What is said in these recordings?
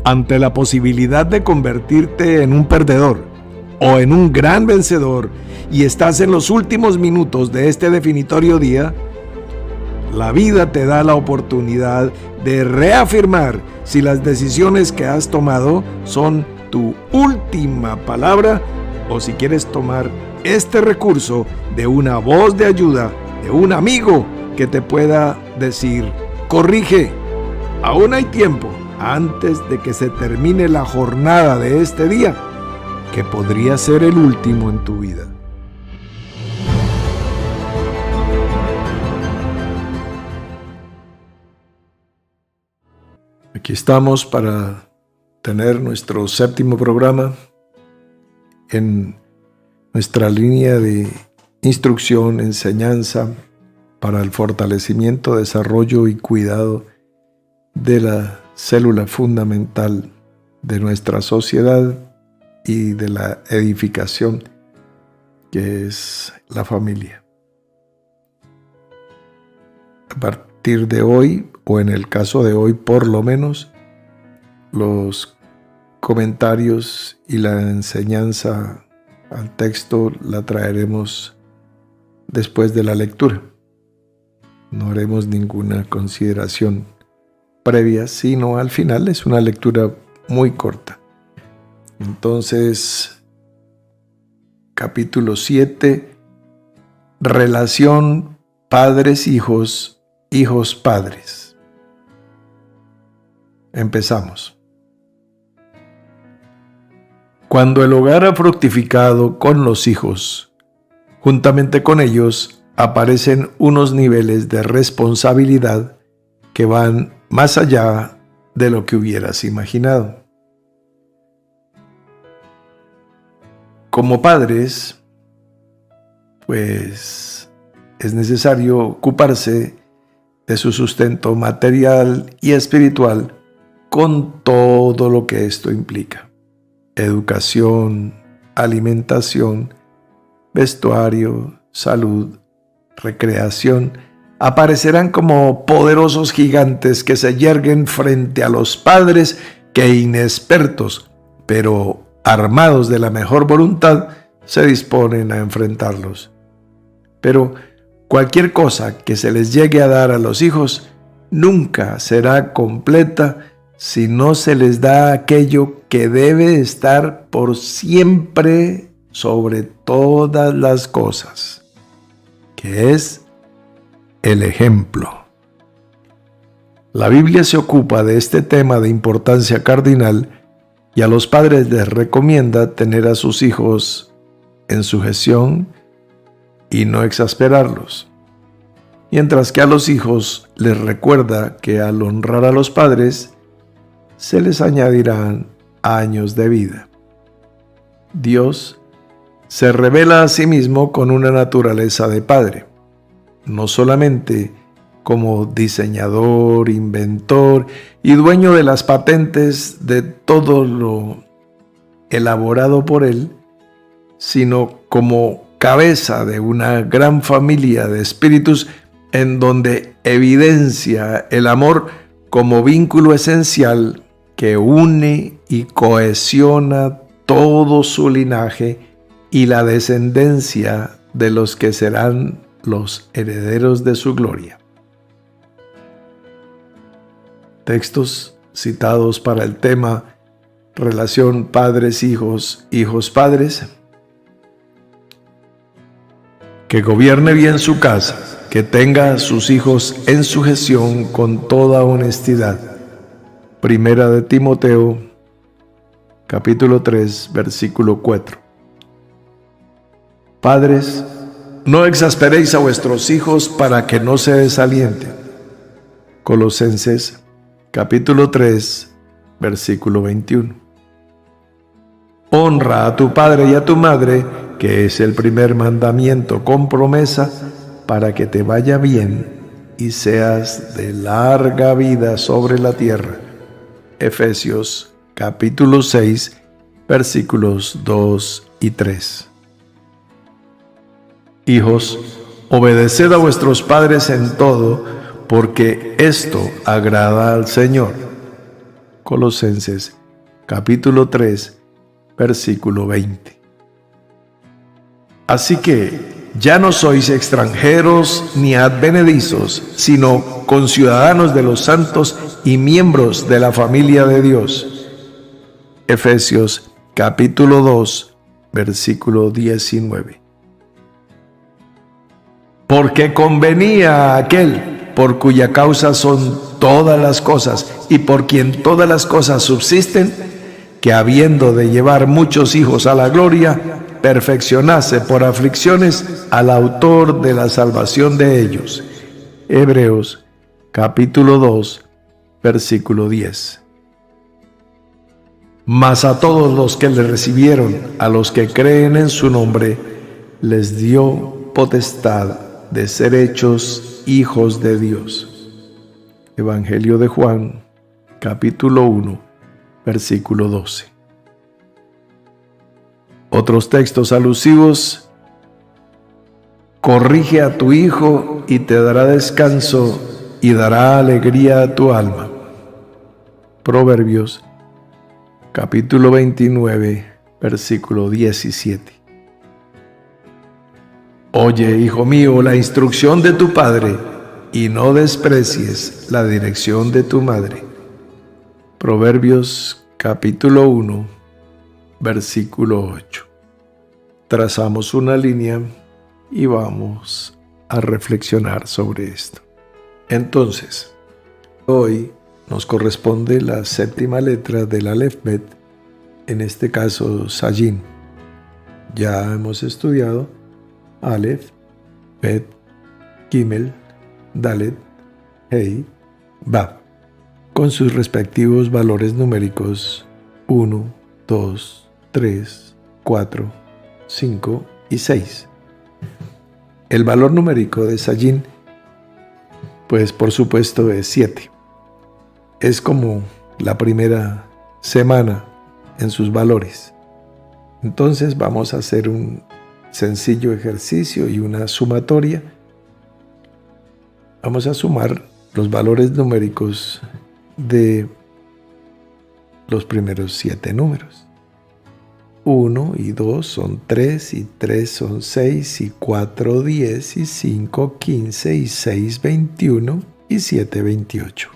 Ante la posibilidad de convertirte en un perdedor o en un gran vencedor y estás en los últimos minutos de este definitorio día, la vida te da la oportunidad de reafirmar si las decisiones que has tomado son tu última palabra o si quieres tomar este recurso de una voz de ayuda, de un amigo que te pueda decir: corrige, aún hay tiempo antes de que se termine la jornada de este día, que podría ser el último en tu vida. Aquí estamos para tener nuestro 7º programa en nuestra línea de instrucción, enseñanza para el fortalecimiento, desarrollo y cuidado de la célula fundamental de nuestra sociedad y de la edificación, que es la familia. A partir de hoy, o en el caso de hoy por lo menos, los comentarios y la enseñanza al texto la traeremos después de la lectura. No haremos ninguna consideración previa, sino al final. Es una lectura muy corta. Entonces, capítulo 7, relación padres-hijos, hijos-padres. Empezamos. Cuando el hogar ha fructificado con los hijos, juntamente con ellos aparecen unos niveles de responsabilidad que van más allá de lo que hubieras imaginado. Como padres, pues es necesario ocuparse de su sustento material y espiritual con todo lo que esto implica: educación, alimentación, vestuario, salud, recreación. Aparecerán como poderosos gigantes que se yerguen frente a los padres que, inexpertos, pero armados de la mejor voluntad, se disponen a enfrentarlos. Pero cualquier cosa que se les llegue a dar a los hijos nunca será completa si no se les da aquello que debe estar por siempre sobre todas las cosas, que es el ejemplo. La Biblia se ocupa de este tema de importancia cardinal y a los padres les recomienda tener a sus hijos en sujeción y no exasperarlos, mientras que a los hijos les recuerda que al honrar a los padres se les añadirán años de vida. Dios se revela a sí mismo con una naturaleza de padre, no solamente como diseñador, inventor y dueño de las patentes de todo lo elaborado por él, sino como cabeza de una gran familia de espíritus en donde evidencia el amor como vínculo esencial que une y cohesiona todo su linaje y la descendencia de los que serán los herederos de su gloria. Textos citados para el tema relación padres-hijos, hijos-padres. Que gobierne bien su casa, que tenga a sus hijos en sujeción con toda honestidad. Primera de Timoteo, capítulo 3, versículo 4. Padres, no exasperéis a vuestros hijos para que no se desalienten. Colosenses, capítulo 3, versículo 21. Honra a tu padre y a tu madre, que es el primer mandamiento con promesa, para que te vaya bien y seas de larga vida sobre la tierra. Efesios, capítulo 6, versículos 2 y 3. Hijos, obedeced a vuestros padres en todo, porque esto agrada al Señor. Colosenses capítulo 3, versículo 20. Así que ya no sois extranjeros ni advenedizos, sino conciudadanos de los santos y miembros de la familia de Dios. Efesios capítulo 2, versículo 19. Porque convenía a aquel por cuya causa son todas las cosas y por quien todas las cosas subsisten, que habiendo de llevar muchos hijos a la gloria, perfeccionase por aflicciones al autor de la salvación de ellos. Hebreos capítulo 2, versículo 10. Mas a todos los que le recibieron, a los que creen en su nombre, les dio potestad de ser hechos hijos de Dios. Evangelio de Juan, capítulo 1, versículo 12. Otros textos alusivos: corrige a tu hijo y te dará descanso y dará alegría a tu alma. Proverbios, capítulo 29, versículo 17. Oye, hijo mío, la instrucción de tu padre, y no desprecies la dirección de tu madre. Proverbios, capítulo 1, versículo 8. Trazamos una línea y vamos a reflexionar sobre esto. Entonces, hoy nos corresponde la séptima letra del alefbet, en este caso Sayin. Ya hemos estudiado Alef, Bet, Gimel, Dalet, Hei, Bab, con sus respectivos valores numéricos 1, 2, 3, 4, 5 y 6. El valor numérico de Sayin, pues por supuesto es 7. Es como la primera semana en sus valores. Entonces vamos a hacer un sencillo ejercicio y una sumatoria. Vamos a sumar los valores numéricos de los primeros 7 números. 1 y 2 son 3, y 3 son 6, y 4, 10, y 5, 15, y 6, 21, y 7, 28.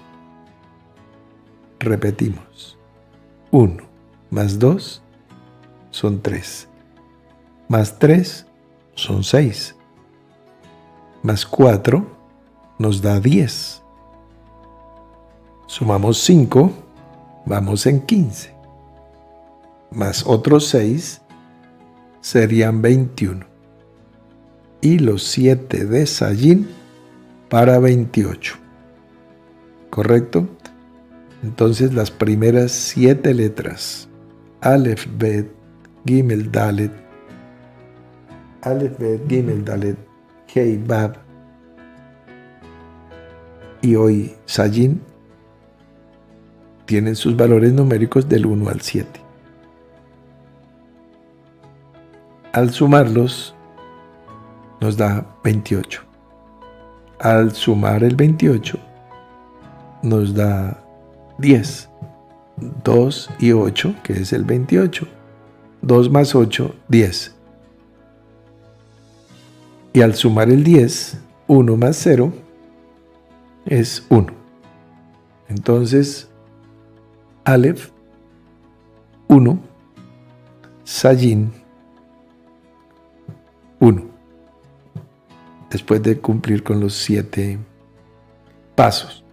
Repetimos. 1 más 2 son 3. Más 3 son 6. Más 4 nos da 10. Sumamos 5, vamos en 15. Más otros 6 serían 21. Y los 7 de Sayin para 28. ¿Correcto? Entonces las primeras 7 letras, Alef, Bet, Gimel, Dalet, Alef, Bet, Gimel, Dalet, Hei, Bab, y hoy Sayin, tienen sus valores numéricos del 1 al 7. Al sumarlos, nos da 28. Al sumar el 28, nos da 10. 2 y 8, que es el 28. 2 más 8, 10. Y al sumar el 10, 1 más 0 es 1. Entonces, Alef, 1, Sayin, 1. Después de cumplir con los 7 pasos.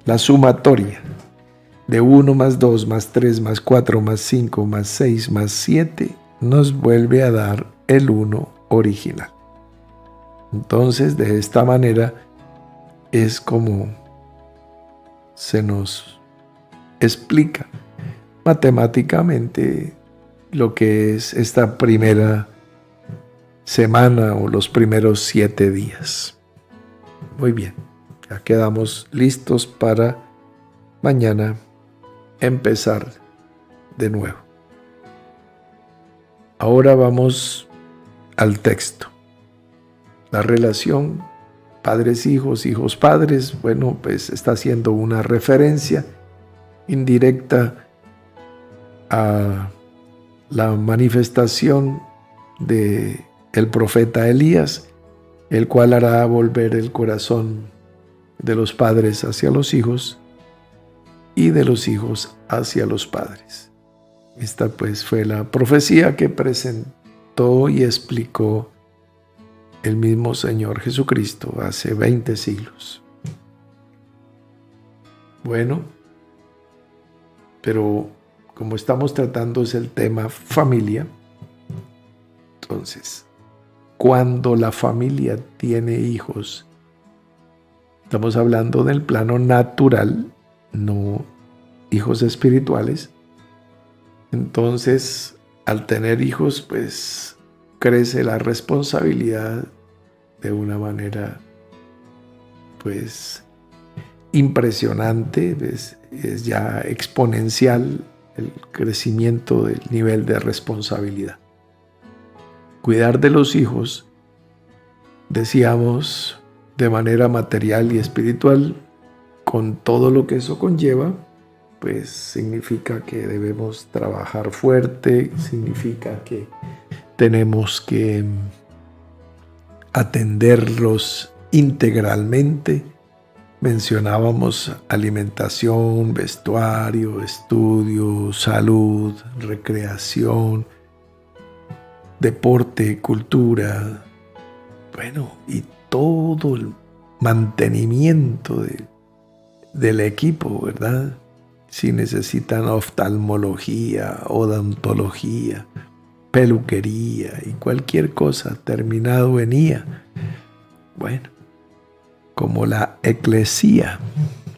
La sumatoria de 1 más 2 más 3 más 4 más 5 más 6 más 7 nos vuelve a dar el 1 original. Entonces, de esta manera es como se nos explica matemáticamente lo que es esta primera semana o los primeros 7 días. Muy bien, ya quedamos listos para mañana empezar de nuevo. Ahora vamos al texto. La relación padres-hijos, hijos-padres, bueno, pues está haciendo una referencia indirecta a la manifestación de el profeta Elías, el cual hará volver el corazón de los padres hacia los hijos y de los hijos hacia los padres. Esta pues fue la profecía que presentó y explicó el mismo Señor Jesucristo hace 20 siglos. Bueno, pero como estamos tratando es el tema familia, entonces, cuando la familia tiene hijos, estamos hablando del plano natural, no hijos espirituales. Entonces, al tener hijos, pues crece la responsabilidad de una manera, pues, impresionante. Es ya exponencial el crecimiento del nivel de responsabilidad. Cuidar de los hijos, decíamos, de manera material y espiritual, con todo lo que eso conlleva, pues significa que debemos trabajar fuerte, significa que tenemos que atenderlos integralmente. Mencionábamos alimentación, vestuario, estudio, salud, recreación, deporte, cultura, bueno, y todo el mantenimiento del equipo, ¿verdad? Si necesitan oftalmología, odontología, peluquería y cualquier cosa terminado en IA. Bueno, como la eclesía.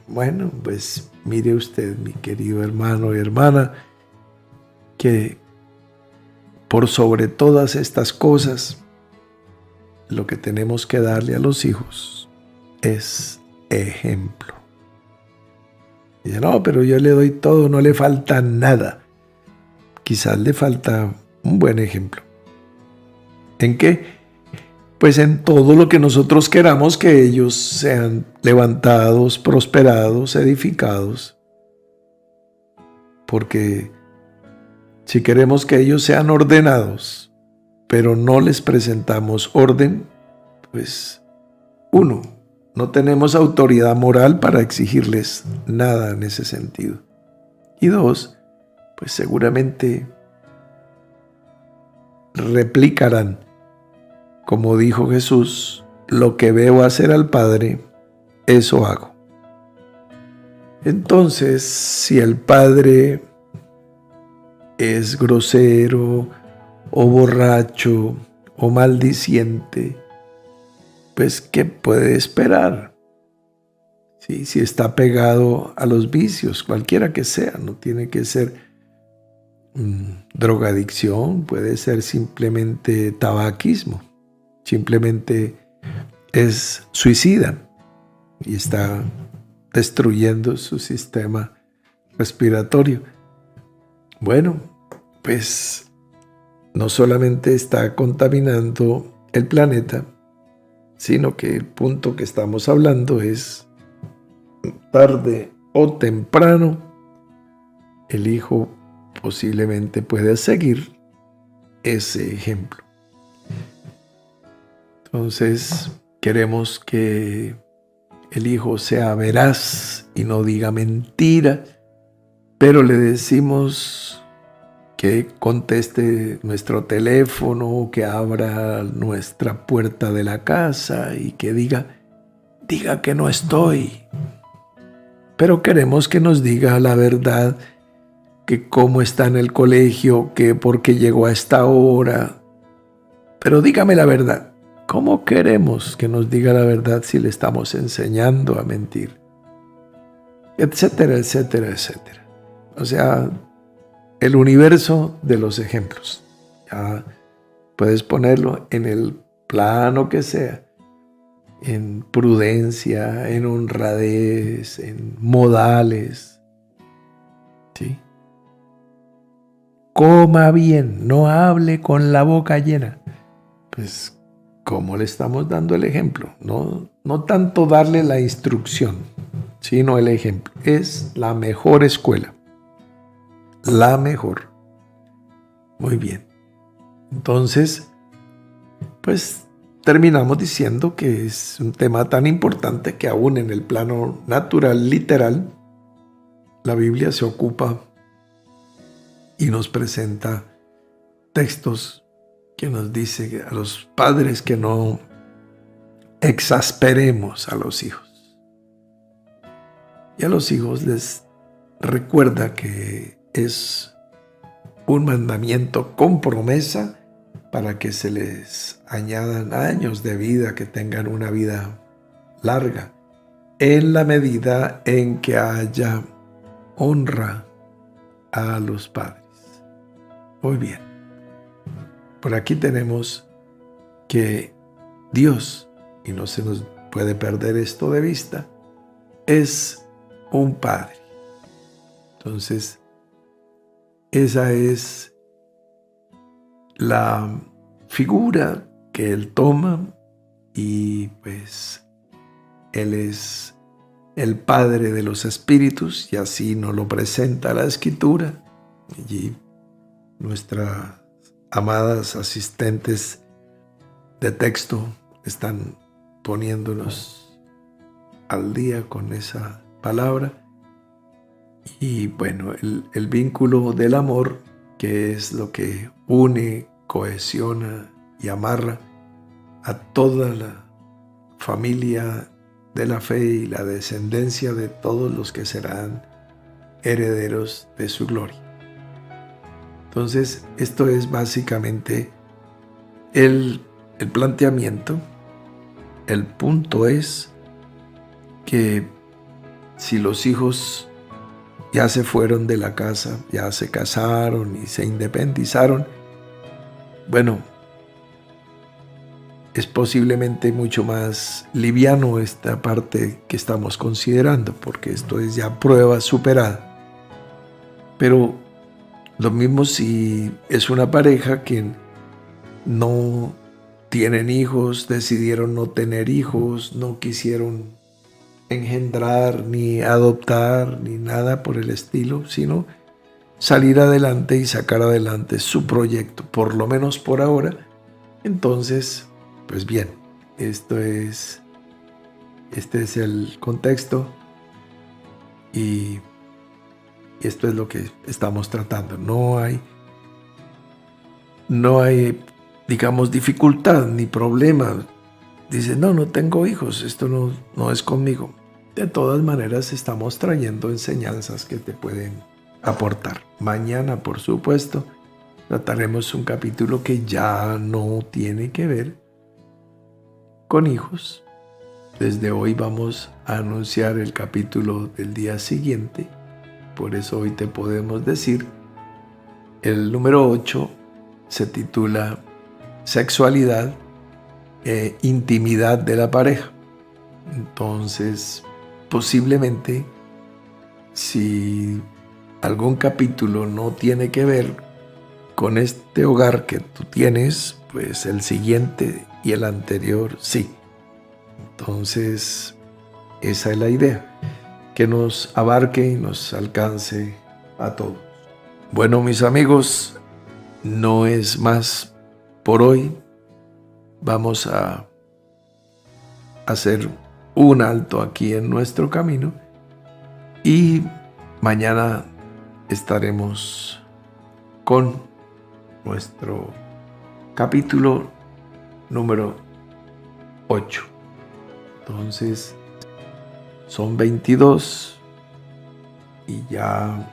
Bueno, pues mire usted, mi querido hermano y hermana, que por sobre todas estas cosas, lo que tenemos que darle a los hijos es ejemplo. Dice, no, pero yo le doy todo, no le falta nada. Quizás le falta un buen ejemplo. ¿En qué? Pues en todo lo que nosotros queramos que ellos sean levantados, prosperados, edificados. Porque si queremos que ellos sean ordenados, pero no les presentamos orden, pues uno, no tenemos autoridad moral para exigirles nada en ese sentido. Y dos, pues seguramente replicarán, como dijo Jesús, lo que veo hacer al Padre, eso hago. Entonces, si el Padre es grosero o borracho o maldiciente, pues ¿qué puede esperar? ¿Sí? Si está pegado a los vicios, cualquiera que sea, no tiene que ser drogadicción, puede ser simplemente tabaquismo, simplemente es suicida y está destruyendo su sistema respiratorio. Bueno, pues no solamente está contaminando el planeta, sino que el punto que estamos hablando es tarde o temprano el hijo posiblemente puede seguir ese ejemplo. Entonces queremos que el hijo sea veraz y no diga mentira, pero le decimos que conteste nuestro teléfono, que abra nuestra puerta de la casa y que diga que no estoy. Pero queremos que nos diga la verdad, que cómo está en el colegio, que por qué llegó a esta hora. Pero dígame la verdad. ¿Cómo queremos que nos diga la verdad si le estamos enseñando a mentir? Etcétera, etcétera, etcétera. O sea, el universo de los ejemplos. Ya puedes ponerlo en el plano que sea, en prudencia, en honradez, en modales. ¿Sí? Coma bien, no hable con la boca llena. Pues, ¿cómo le estamos dando el ejemplo? No tanto darle la instrucción, sino el ejemplo. Es la mejor escuela. La mejor. Muy bien. Entonces, pues terminamos diciendo que es un tema tan importante que aún en el plano natural, literal, la Biblia se ocupa y nos presenta textos que nos dice a los padres que no exasperemos a los hijos. Y a los hijos les recuerda que es un mandamiento con promesa para que se les añadan años de vida, que tengan una vida larga, en la medida en que haya honra a los padres. Muy bien. Por aquí tenemos que Dios, y no se nos puede perder esto de vista, es un padre. Entonces, esa es la figura que Él toma y pues Él es el Padre de los espíritus y así nos lo presenta la Escritura. Allí nuestras amadas asistentes de texto están poniéndonos al día con esa palabra. Y bueno, el vínculo del amor, que es lo que une, cohesiona y amarra a toda la familia de la fe y la descendencia de todos los que serán herederos de su gloria. Entonces, esto es básicamente el planteamiento. El punto es que si los hijos ya se fueron de la casa, ya se casaron y se independizaron, bueno, es posiblemente mucho más liviano esta parte que estamos considerando, porque esto es ya prueba superada. Pero lo mismo si es una pareja que no tienen hijos, decidieron no tener hijos, no quisieron engendrar, ni adoptar, ni nada por el estilo, sino salir adelante y sacar adelante su proyecto, por lo menos por ahora. Entonces, pues bien, este es el contexto y esto es lo que estamos tratando. No hay, digamos, dificultad ni problema. Dice, no tengo hijos, esto no es conmigo. De todas maneras, estamos trayendo enseñanzas que te pueden aportar. Mañana, por supuesto, trataremos un capítulo que ya no tiene que ver con hijos. Desde hoy vamos a anunciar el capítulo del día siguiente. Por eso hoy te podemos decir, el número 8 se titula Sexualidad e intimidad de la pareja. Entonces, posiblemente, si algún capítulo no tiene que ver con este hogar que tú tienes, pues el siguiente y el anterior sí. Entonces, esa es la idea, que nos abarque y nos alcance a todos. Bueno, mis amigos, no es más por hoy. Vamos a hacer un alto aquí en nuestro camino y mañana estaremos con nuestro capítulo número 8. Entonces, son 22 y ya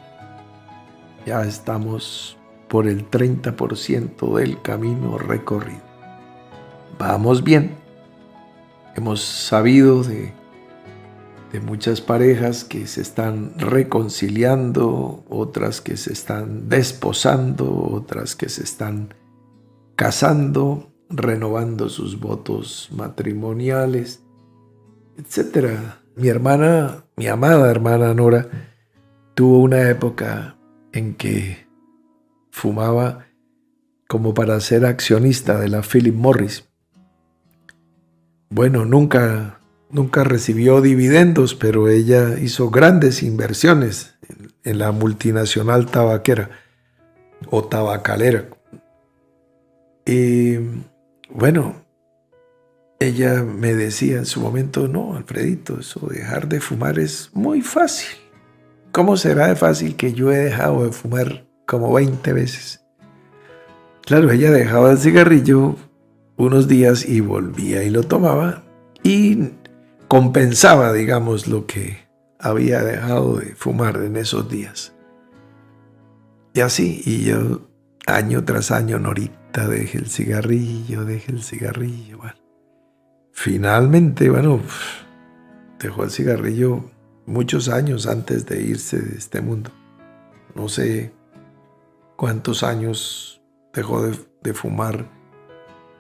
estamos por el 30% del camino recorrido. Vamos bien. Hemos sabido de muchas parejas que se están reconciliando, otras que se están desposando, otras que se están casando, renovando sus votos matrimoniales, etc. Mi amada hermana Nora, tuvo una época en que fumaba como para ser accionista de la Philip Morris. Bueno, nunca nunca recibió dividendos, pero ella hizo grandes inversiones en la multinacional tabaquera o tabacalera. Y bueno, ella me decía en su momento, no, Alfredito, eso dejar de fumar es muy fácil. ¿Cómo será de fácil que yo he dejado de fumar como 20 veces? Claro, ella dejaba el cigarrillo unos días y volvía y lo tomaba y compensaba, digamos, lo que había dejado de fumar en esos días. Y así, y yo año tras año, Norita, dejé el cigarrillo, bueno. Finalmente, bueno, dejó el cigarrillo muchos años antes de irse de este mundo. No sé cuántos años dejó de fumar,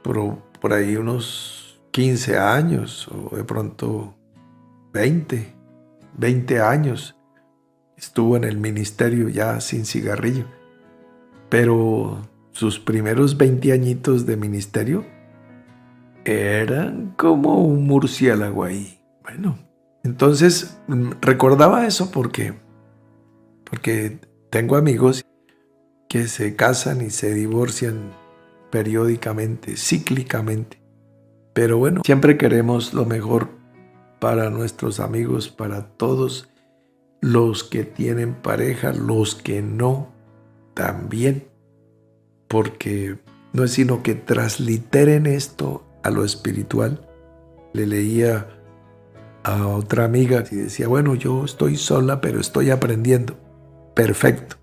pero por ahí unos 15 años o de pronto 20 años estuvo en el ministerio ya sin cigarrillo. Pero sus primeros 20 añitos de ministerio eran como un murciélago ahí. Bueno, entonces recordaba eso porque tengo amigos que se casan y se divorcian periódicamente, cíclicamente. Pero bueno, siempre queremos lo mejor para nuestros amigos, para todos los que tienen pareja, los que no, también. Porque no es sino que transliteren esto a lo espiritual. Le leía a otra amiga y decía, bueno, yo estoy sola, pero estoy aprendiendo. Perfecto.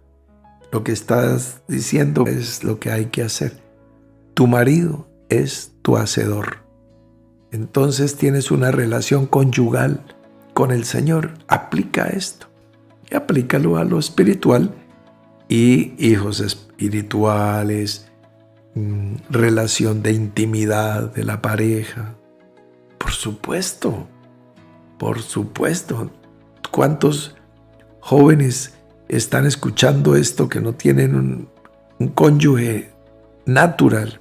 Lo que estás diciendo es lo que hay que hacer. Tu marido es tu hacedor. Entonces tienes una relación conyugal con el Señor. Aplica esto y aplícalo a lo espiritual y hijos espirituales, relación de intimidad de la pareja. Por supuesto. ¿Cuántos jóvenes están escuchando esto que no tienen un cónyuge natural?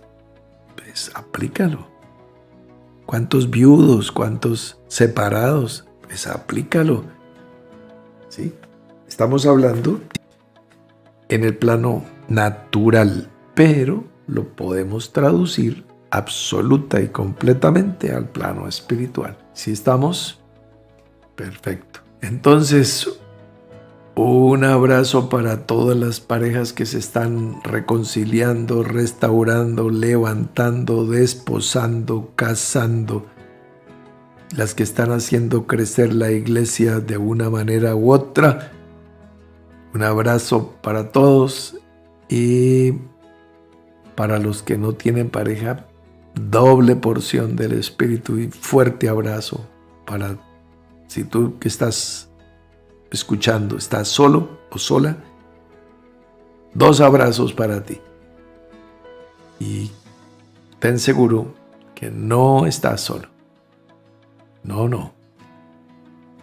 Pues aplícalo. ¿Cuántos viudos? ¿Cuántos separados? Pues aplícalo. ¿Sí? Estamos hablando en el plano natural, pero lo podemos traducir absoluta y completamente al plano espiritual. ¿Sí estamos? Perfecto. Entonces, un abrazo para todas las parejas que se están reconciliando, restaurando, levantando, desposando, casando, las que están haciendo crecer la iglesia de una manera u otra. Un abrazo para todos y para los que no tienen pareja, doble porción del Espíritu y fuerte abrazo para si tú que estás escuchando, estás solo o sola, 2 abrazos para ti. Y ten seguro que no estás solo. No.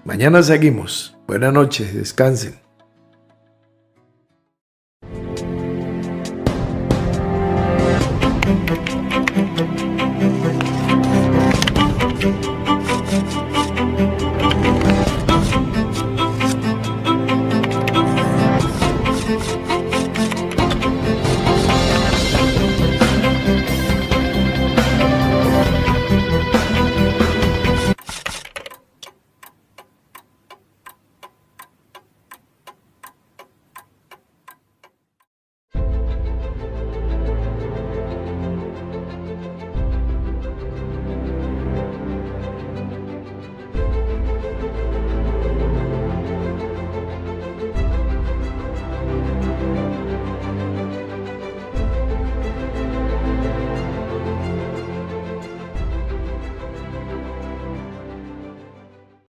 Mañana seguimos. Buenas noches, descansen.